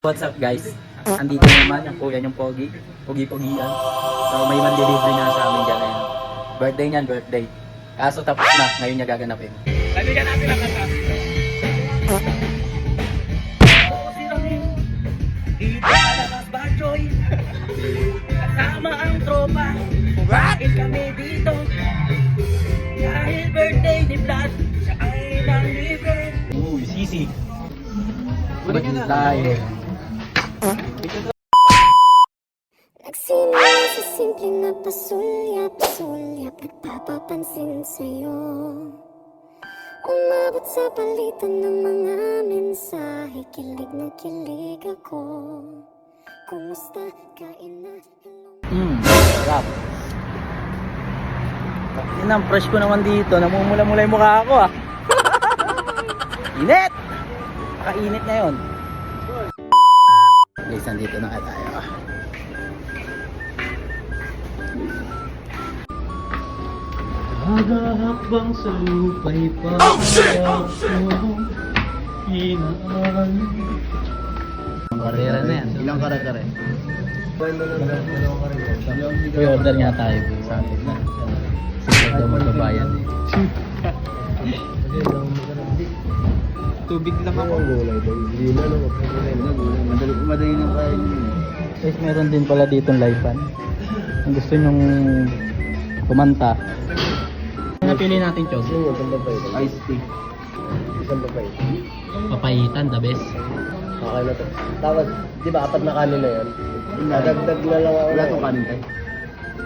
What's up guys? Andito naman ang kuya niyong Pogi. Pogi-pogian. So may man-delivery na sa amin dyan ngayon. Birthday niyan, birthday. Kaso tapos na, ngayon niya gaganapin. Nabigyan natin ang kanta. Dito sa labas ba, Joy? Kasama ang tropa. Bakit kami dito? Dahil birthday ni Vlad, siya ay nang-libre. Uy, sisi. Tayo. Nagsimula sa simpleng na pasulyap-sulyap, nagpapapansin sa'yo. Umabot sa palitan ng mga mensahe, kilig na kilig ako. Kumusta? Kain na? Sarap. Ang fresh ko naman dito, namumula-mula yung mukha ako ah. Init! Nakainit ngayon. Guys, nandito na tayo. Hagahakbang sa lupa'y pahayag ko. Hinaan. Karera na yan. Ilang kare-kare? Uy, order nga tayo. Sa atin na. Sila daw magbabayan eh. Tubig lang ako. Madali na kain. Guys, meron din pala ditong live fan. Kung gusto nyong kumanta. Ano napili natin, Chog? Ice tea. Isang papay. Papayitan, the best. Okay na to. Tapos, di ba apat na kanin na yan? Nadagdag na lang ako. Wala itong kanin tayo.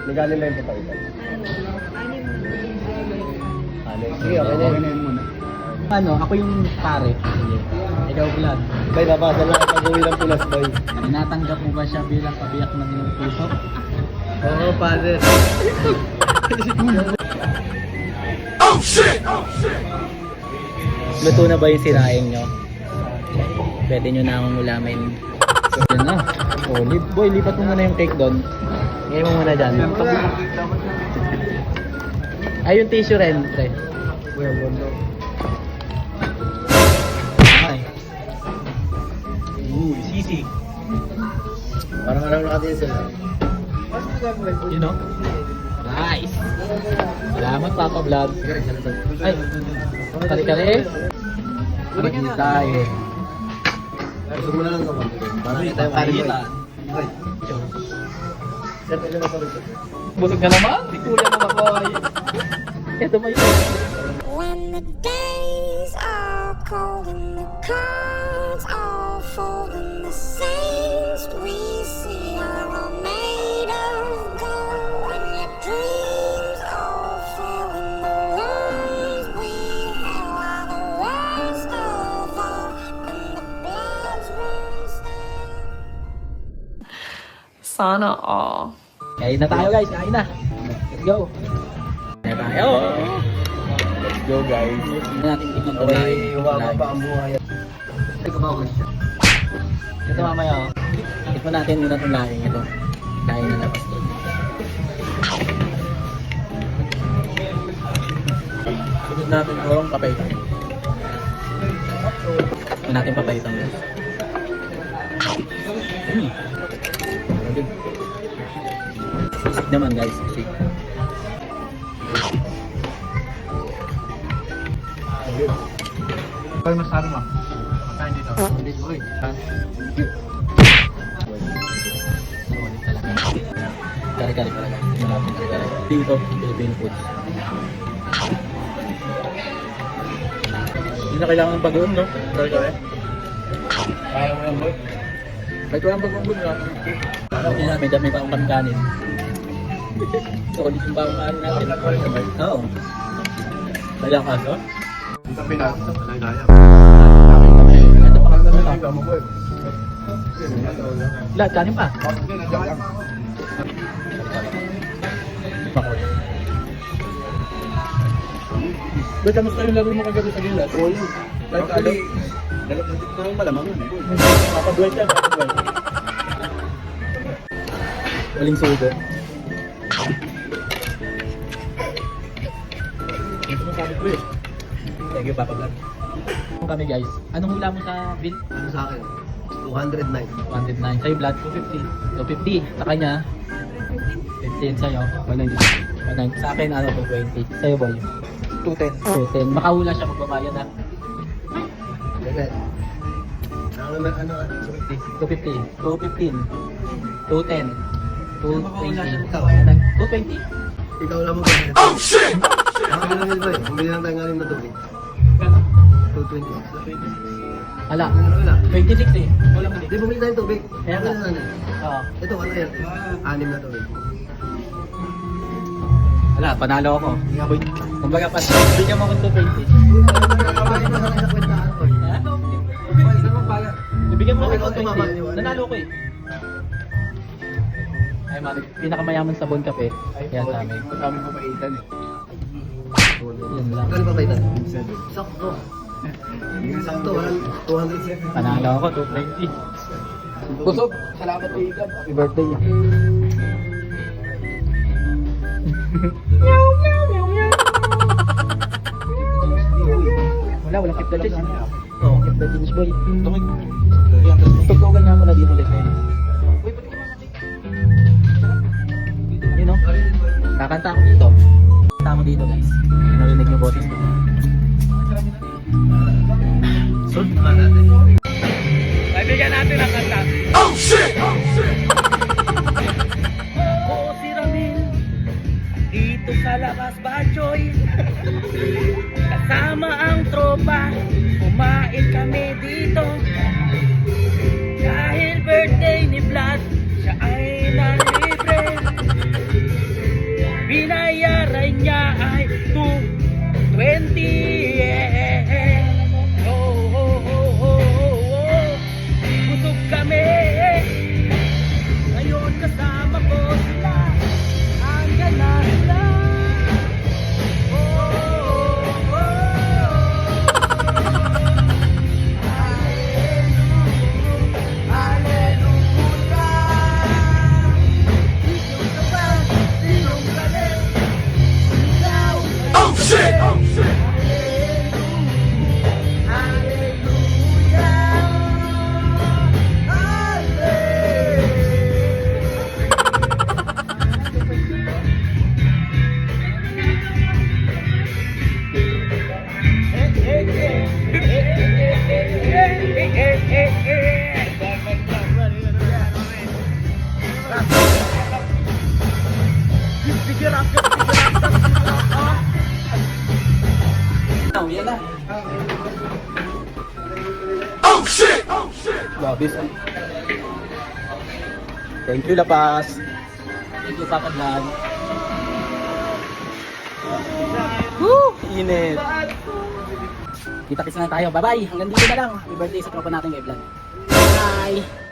May kanin ba yung papay tayo? Kanin. Sige, okay na yun muna. Ano, ako yung pare. Ikaw, Vlad. Bay, babasal lang ang pag-uwi ng Pinas, boy. Natanggap mo ba siya bilang kabiyak ng iyong puso? Oo, father. Oh shit! Oh shit! Luto na ba yung sinaing nyo? Pwede nyo na akong ulamin. Yan na. Oh, boy, lipat mo muna yung cake doon. Ngayon mo muna dyan. Ay, yung tissue rin, pre. Ay. Sisi. Parang alam nakatiisip. You know? Nice! Salamat, Papa Vlad. Ay, kari-kari. Magintay. Gusto mo na lang naman. Parang hindi tayo kanin, boy. Sir, pwede mo pa rin. Busog ka naman? Di kulang naman ako. Ito ba yun? When the days are cold and the cards all fold and the saints we see are all made of gold, when your dreams all fail and the lies we held are the worst of all, and the bloods run stale. Sana all. Kain na tayo guys, kain na. Let's go. Kain na tayo. Let's go guys. Hindi natin tignan ito Okay, humaba pa ang buhay. Ito mamaya oh. Tikman natin muna itong lahing ito. Lahing na labas doon. Sunod natin itong papaitan. Sunod natin papaitan guys. Sisig naman guys, sisig. Boy, mas sarap mo. Makain dito. Boy. Solid talaga. Kari-kari talaga. Malapit kari-kari. Dito, Philippine foods. Hindi na kailangan ng bagoong, no? Kari-kari. Kaya mo yan, boy. Kahit walang bagoong no? Hindi na, may dami pa akong kanin. Solid yung bawang kanin natin. Oo. Kaya kaso? Ito pinasa. Kaya. Ito pa kami Kaya ito. mo, boy. Lahat, kanin pa. Makoy. Ba't kamusta yung laro mo kagabi sa gilas? Oo yun. Kahit ano? Dalawang ko lang malamang yun. Papaduwal siya, papaduwal. Waling sugo. Ito masabi ko eh. Thank you, Papa Vlad. Kami guys. Anong hula mo sa bill? Ano sa akin? 209. 109. Sa'yo, Vlad, 250. 250. Sa kanya, 15 sa'yo. 190. Sa akin, 220. Sa'yo, boy. 210. Makahula siya magbabayad ha. Ganyan. Ano, 250. 215. 210. 220. Ikaw. 220. Ikaw lang mo ba? Oh shit! Ako lang yun boy. Bumili lang tayo ngayon na tubig. 220. Hala. Wala. 26 eh. Wala mo Di bumili tayo ng tubig. Kaya nga. Ano? Oo. Ito, ano yan? 6 na tubig. Wala, panalo ako. Kumbaga, bigyan mo akong 220. Kapatid mo sa akin sa kwentahan ko. Ha? Bibigyan mo ako Ikaw ng tumama, 220. yun. Nanalo ko eh. Ay, man, pinakamayaman sa Bon Cafe. Kaya sa amin. Kami mapaitan eh. Yun lang. Kano pa ba ito? Sakto. Sakto, walang 207. Panalo ako, 220. Busog, salamat kay Igab. Happy birthday. Walang keep the change. Oo, keep the change boy. Tugtugan nga muna dito ulit. Yun o. Kakanta ako dito. Kakanta ako dito guys. Narinig yung boses ko. Sulp ba natin? Kaibigan natin ang kanta. Oh shit! Oo, si Ramil. Dito sa labas ba, Joy? Kasama ang tropa. Kumain kami dito. Dahil birthday ni Vlad, siya ay nalibre. Binayaran niya ay 220. Oh, oh, oh, oh, oh. Busog kami. Ngayon kasama ko sila. Andyan na sila. Oh, oh, oh. Yan na. Oh shit! Grabe sa. Thank you, Lapas. Thank you, Papa Vlad. Woo! Init. Kita-kits na tayo. Bye-bye. Hanggang dito na lang. Happy birthday sa tropa natin kay Vlad. Bye!